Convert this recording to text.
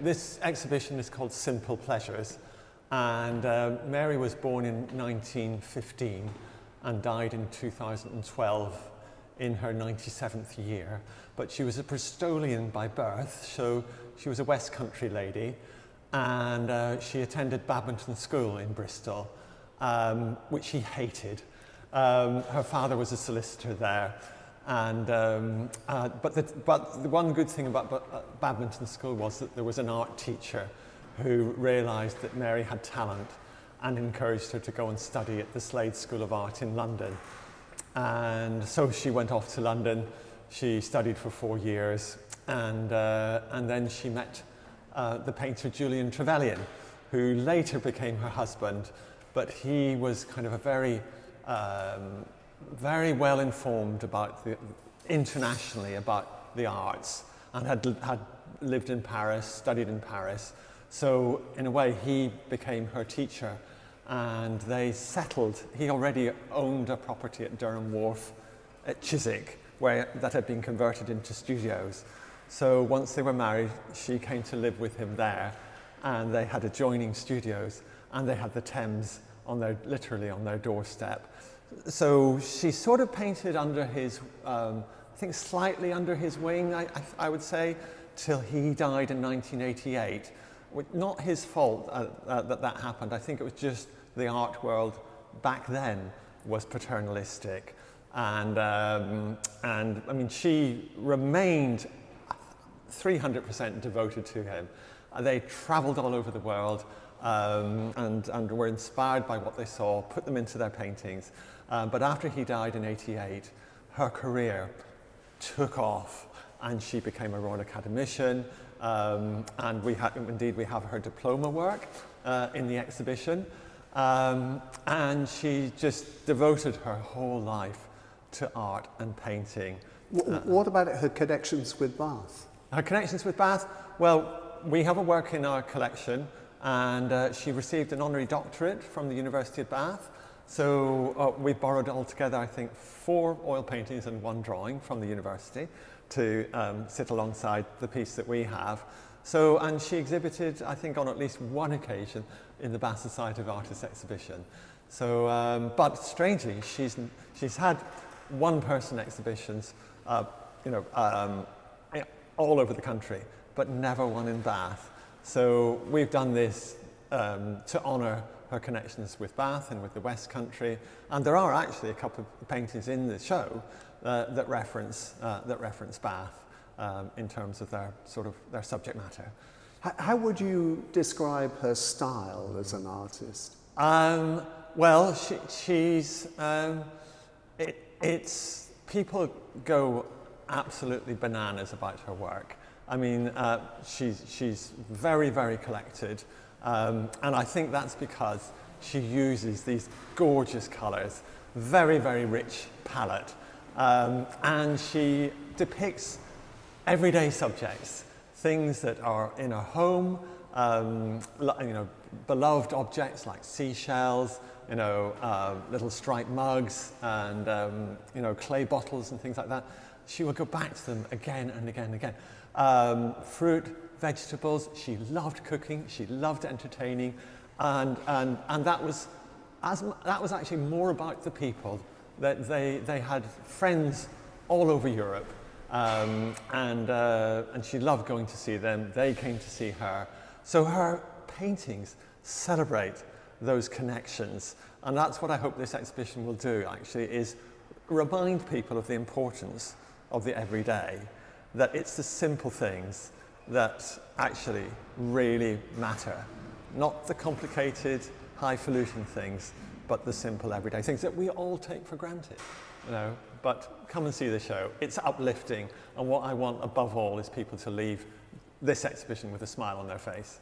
this exhibition is called Simple Pleasures, and Mary was born in 1915 and died in 2012 in her 97th year. But she was a Bristolian by birth, so she was a West Country lady, and she attended Badminton School in Bristol, which she hated. Her father was a solicitor there, and but the one good thing about Badminton School was that there was an art teacher who realised that Mary had talent and encouraged her to go and study at the Slade School of Art in London. And so she went off to London. She studied for 4 years, and then she met the painter Julian Trevelyan, who later became her husband. But he was kind of a very well informed about internationally about the arts, and had lived in Paris, studied in Paris. So in a way, he became her teacher, and they settled. He already owned a property at Durham Wharf at Chiswick, that had been converted into studios. So once they were married, she came to live with him there, and they had adjoining studios, and they had the Thames literally on their doorstep. So she sort of painted under his, I think slightly under his wing, I would say, till he died in 1988. Not his fault that happened. I think it was just the art world back then was paternalistic. And I mean, she remained 300% devoted to him. They traveled all over the world, and were inspired by what they saw, put them into their paintings. But after he died in '88, her career took off, and she became a Royal Academician, and we have her diploma work in the exhibition, and she just devoted her whole life to art and painting. What about her connections with Bath? Her connections with Bath? Well, we have a work in our collection, and she received an honorary doctorate from the University of Bath. So we borrowed altogether, I think, 4 oil paintings and 1 drawing from the university to sit alongside the piece that we have. So, and she exhibited, I think, on at least 1 occasion in the Bath Society of Artists exhibition. So, but strangely, she's had one-person exhibitions, all over the country, but never one in Bath. So we've done this to honour her connections with Bath and with the West Country, and there are actually a couple of paintings in the show that reference Bath in terms of their subject matter. How would you describe her style as an artist? Well, people go absolutely bananas about her work. I mean, she's very, very collected, and I think that's because she uses these gorgeous colours, very, very rich palette, and she depicts everyday subjects, things that are in her home, beloved objects like seashells, little striped mugs, and clay bottles and things like that. She would go back to them again and again and again. Fruit, vegetables. She loved cooking. She loved entertaining, and that was actually more about the people. That they had friends all over Europe, and she loved going to see them. They came to see her. So her paintings celebrate those connections, and that's what I hope this exhibition will do. Actually, is remind people of the importance of the everyday, that it's the simple things that actually really matter, not the complicated, highfalutin things, but the simple everyday things that we all take for granted, But come and see the show. It's uplifting, and what I want above all is people to leave this exhibition with a smile on their face.